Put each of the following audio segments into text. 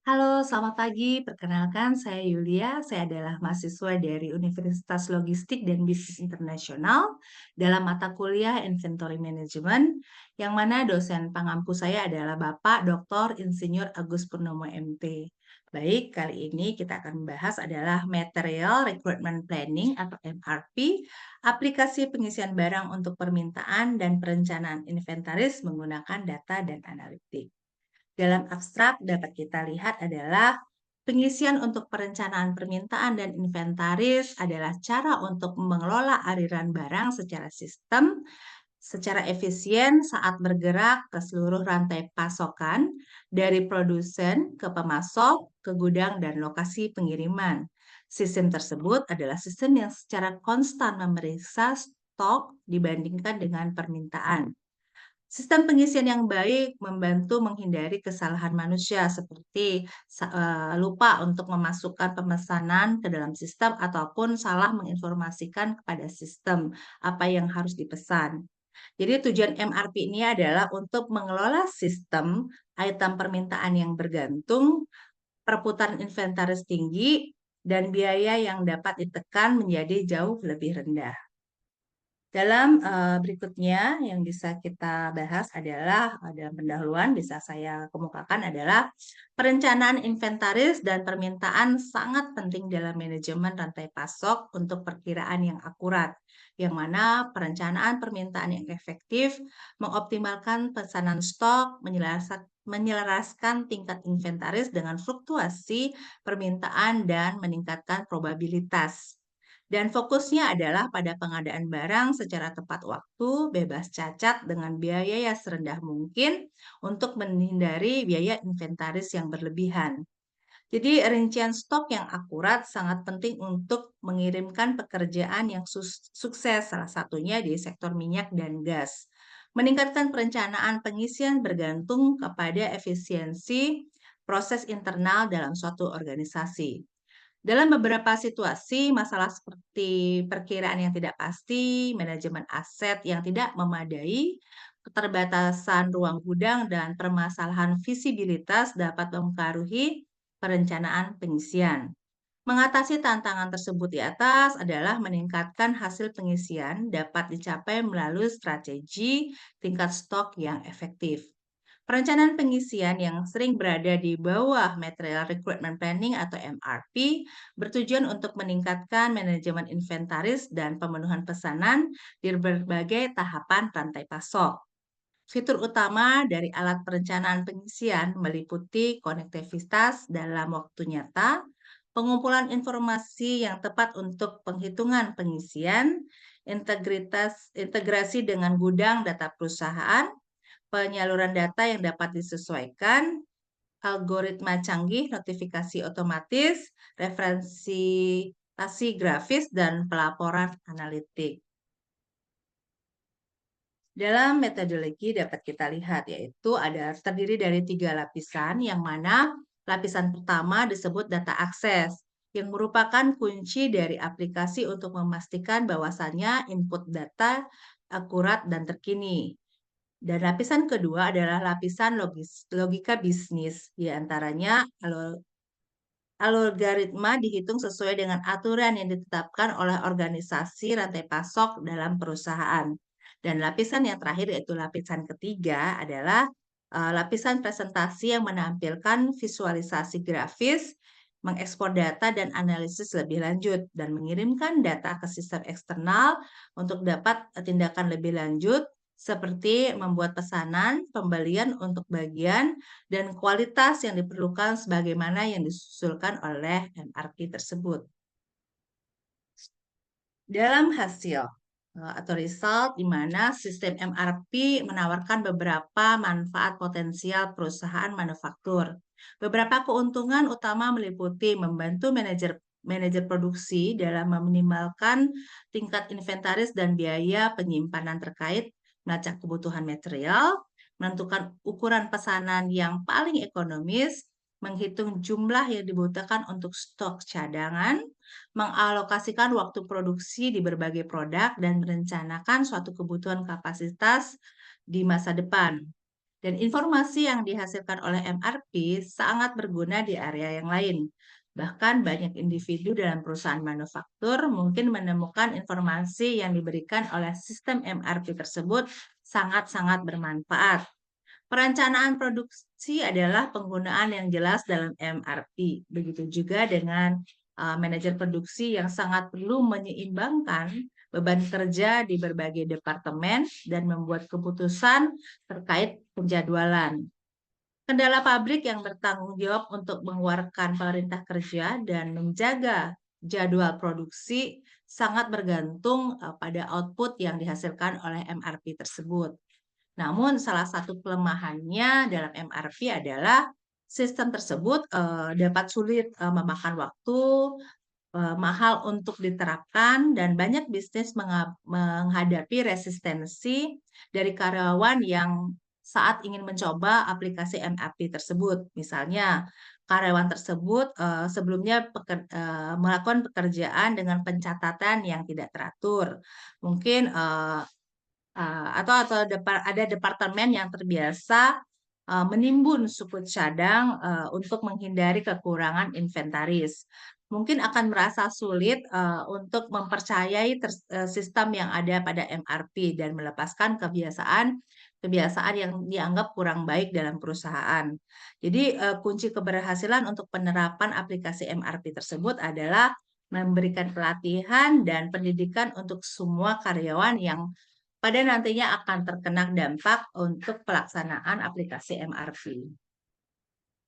Halo, selamat pagi. Perkenalkan, saya Yulia. Saya adalah mahasiswa dari Universitas Logistik dan Bisnis Internasional dalam mata kuliah Inventory Management, yang mana dosen pengampu saya adalah Bapak Dr. Insinyur Agus Purnomo MT. Baik, kali ini kita akan membahas adalah Material Recruitment Planning atau MRP, aplikasi pengisian barang untuk permintaan dan perencanaan inventaris menggunakan data dan analitik. Dalam abstrak dapat kita lihat adalah pengisian untuk perencanaan permintaan dan inventaris adalah cara untuk mengelola aliran barang secara sistem, secara efisien saat bergerak ke seluruh rantai pasokan dari produsen ke pemasok, ke gudang, dan lokasi pengiriman. Sistem tersebut adalah sistem yang secara konstan memeriksa stok dibandingkan dengan permintaan. Sistem pengisian yang baik membantu menghindari kesalahan manusia seperti lupa untuk memasukkan pemesanan ke dalam sistem ataupun salah menginformasikan kepada sistem apa yang harus dipesan. Jadi tujuan MRP ini adalah untuk mengelola sistem item permintaan yang bergantung, perputaran inventaris tinggi, dan biaya yang dapat ditekan menjadi jauh lebih rendah. Dalam berikutnya yang bisa kita bahas adalah dalam pendahuluan bisa saya kemukakan adalah perencanaan inventaris dan permintaan sangat penting dalam manajemen rantai pasok untuk perkiraan yang akurat, yang mana perencanaan permintaan yang efektif mengoptimalkan pesanan stok, menyelaraskan tingkat inventaris dengan fluktuasi permintaan dan meningkatkan probabilitas. Dan fokusnya adalah pada pengadaan barang secara tepat waktu, bebas cacat dengan biaya yang serendah mungkin untuk menghindari biaya inventaris yang berlebihan. Jadi rincian stok yang akurat sangat penting untuk mengirimkan pekerjaan yang sukses, salah satunya di sektor minyak dan gas. Meningkatkan perencanaan pengisian bergantung kepada efisiensi proses internal dalam suatu organisasi. Dalam beberapa situasi, masalah seperti perkiraan yang tidak pasti, manajemen aset yang tidak memadai, keterbatasan ruang gudang, dan permasalahan visibilitas dapat mempengaruhi perencanaan pengisian. Mengatasi tantangan tersebut di atas adalah meningkatkan hasil pengisian dapat dicapai melalui strategi tingkat stok yang efektif. Perencanaan pengisian yang sering berada di bawah Material Recruitment Planning atau MRP bertujuan untuk meningkatkan manajemen inventaris dan pemenuhan pesanan di berbagai tahapan rantai pasok. Fitur utama dari alat perencanaan pengisian meliputi konektivitas dalam waktu nyata, pengumpulan informasi yang tepat untuk penghitungan pengisian, integrasi dengan gudang data perusahaan, penyaluran data yang dapat disesuaikan, algoritma canggih, notifikasi otomatis, referensiasi grafis, dan pelaporan analitik. Dalam metodologi dapat kita lihat yaitu terdiri dari 3 lapisan yang mana lapisan pertama disebut data akses yang merupakan kunci dari aplikasi untuk memastikan bahwasannya input data akurat dan terkini. Dan lapisan kedua adalah lapisan logika bisnis, di antaranya algoritma dihitung sesuai dengan aturan yang ditetapkan oleh organisasi rantai pasok dalam perusahaan. Dan lapisan yang terakhir yaitu lapisan ketiga adalah lapisan presentasi yang menampilkan visualisasi grafis, mengekspor data dan analisis lebih lanjut, dan mengirimkan data ke sistem eksternal untuk dapat tindakan lebih lanjut seperti membuat pesanan, pembelian untuk bagian, dan kualitas yang diperlukan sebagaimana yang disusulkan oleh MRP tersebut. Dalam hasil atau result di mana sistem MRP menawarkan beberapa manfaat potensial perusahaan manufaktur. Beberapa keuntungan utama meliputi membantu manajer produksi dalam meminimalkan tingkat inventaris dan biaya penyimpanan terkait melacak kebutuhan material, menentukan ukuran pesanan yang paling ekonomis, menghitung jumlah yang dibutuhkan untuk stok cadangan, mengalokasikan waktu produksi di berbagai produk, dan merencanakan suatu kebutuhan kapasitas di masa depan. Dan informasi yang dihasilkan oleh MRP sangat berguna di area yang lain. Bahkan banyak individu dalam perusahaan manufaktur mungkin menemukan informasi yang diberikan oleh sistem MRP tersebut sangat-sangat bermanfaat. Perencanaan produksi adalah penggunaan yang jelas dalam MRP. Begitu juga dengan manajer produksi yang sangat perlu menyeimbangkan beban kerja di berbagai departemen dan membuat keputusan terkait penjadwalan. Kendala pabrik yang bertanggung jawab untuk mengeluarkan perintah kerja dan menjaga jadwal produksi sangat bergantung pada output yang dihasilkan oleh MRP tersebut. Namun salah satu kelemahannya dalam MRP adalah sistem tersebut dapat sulit memakan waktu, mahal untuk diterapkan, dan banyak bisnis menghadapi resistensi dari karyawan yang saat ingin mencoba aplikasi MRP tersebut. Misalnya, karyawan tersebut sebelumnya melakukan pekerjaan dengan pencatatan yang tidak teratur. Mungkin atau ada departemen yang terbiasa menimbun suput cadang untuk menghindari kekurangan inventaris. Mungkin akan merasa sulit untuk mempercayai sistem yang ada pada MRP dan melepaskan kebiasaan yang dianggap kurang baik dalam perusahaan. Jadi kunci keberhasilan untuk penerapan aplikasi MRP tersebut adalah memberikan pelatihan dan pendidikan untuk semua karyawan yang pada nantinya akan terkena dampak untuk pelaksanaan aplikasi MRP.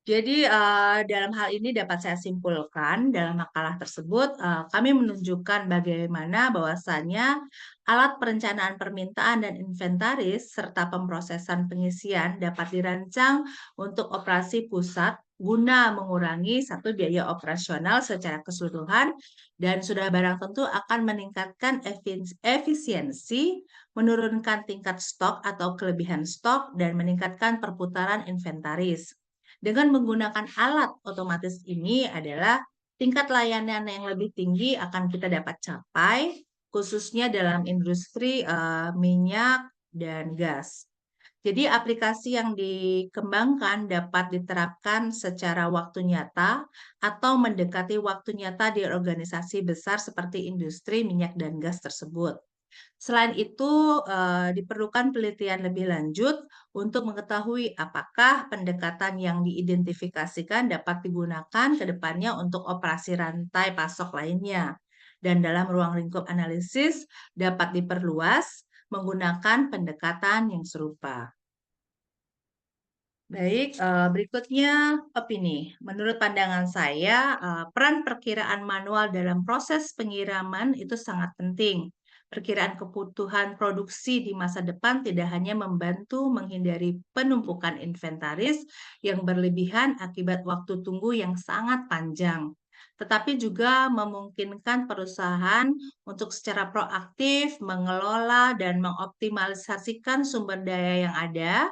Jadi, dalam hal ini dapat saya simpulkan dalam makalah tersebut, kami menunjukkan bagaimana bahwasannya alat perencanaan permintaan dan inventaris serta pemrosesan pengisian dapat dirancang untuk operasi pusat guna mengurangi satu biaya operasional secara keseluruhan dan sudah barang tentu akan meningkatkan efisiensi, menurunkan tingkat stok atau kelebihan stok, dan meningkatkan perputaran inventaris. Dengan menggunakan alat otomatis ini adalah tingkat layanan yang lebih tinggi akan kita dapat capai, khususnya dalam industri minyak dan gas. Jadi aplikasi yang dikembangkan dapat diterapkan secara waktu nyata atau mendekati waktu nyata di organisasi besar seperti industri minyak dan gas tersebut. Selain itu, diperlukan penelitian lebih lanjut untuk mengetahui apakah pendekatan yang diidentifikasikan dapat digunakan ke depannya untuk operasi rantai pasok lainnya. Dan dalam ruang lingkup analisis dapat diperluas menggunakan pendekatan yang serupa. Baik, berikutnya opini. Menurut pandangan saya, peran perkiraan manual dalam proses pengiriman itu sangat penting. Perkiraan kebutuhan produksi di masa depan tidak hanya membantu menghindari penumpukan inventaris yang berlebihan akibat waktu tunggu yang sangat panjang, tetapi juga memungkinkan perusahaan untuk secara proaktif mengelola dan mengoptimalisasikan sumber daya yang ada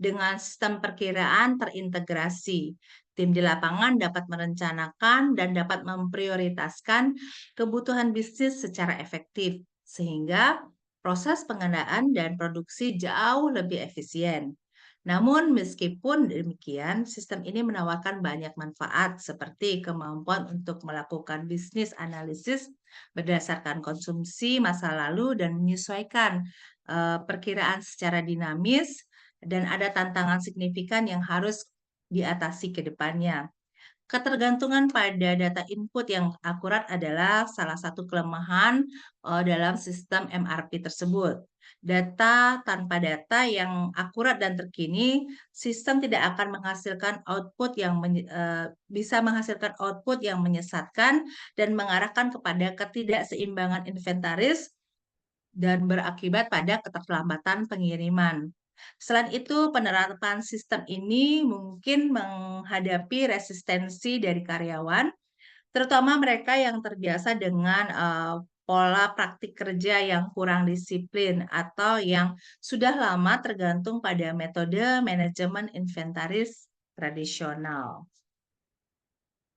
dengan sistem perkiraan terintegrasi. Tim di lapangan dapat merencanakan dan dapat memprioritaskan kebutuhan bisnis secara efektif, sehingga proses pengadaan dan produksi jauh lebih efisien. Namun, meskipun demikian, sistem ini menawarkan banyak manfaat seperti kemampuan untuk melakukan bisnis analisis berdasarkan konsumsi masa lalu dan menyesuaikan perkiraan secara dinamis, dan ada tantangan signifikan yang harus diatasi ke depannya. Ketergantungan pada data input yang akurat adalah salah satu kelemahan dalam sistem MRP tersebut. Tanpa data yang akurat dan terkini, sistem tidak akan menghasilkan output yang bisa menghasilkan output yang menyesatkan dan mengarahkan kepada ketidakseimbangan inventaris dan berakibat pada keterlambatan pengiriman. Selain itu, penerapan sistem ini mungkin menghadapi resistensi dari karyawan, terutama mereka yang terbiasa dengan pola praktik kerja yang kurang disiplin atau yang sudah lama tergantung pada metode manajemen inventaris tradisional.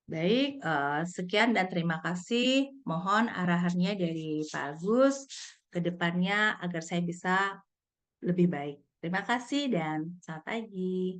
Baik, sekian dan terima kasih. Mohon arahannya dari Pak Agus ke depannya agar saya bisa lebih baik. Terima kasih dan selamat pagi.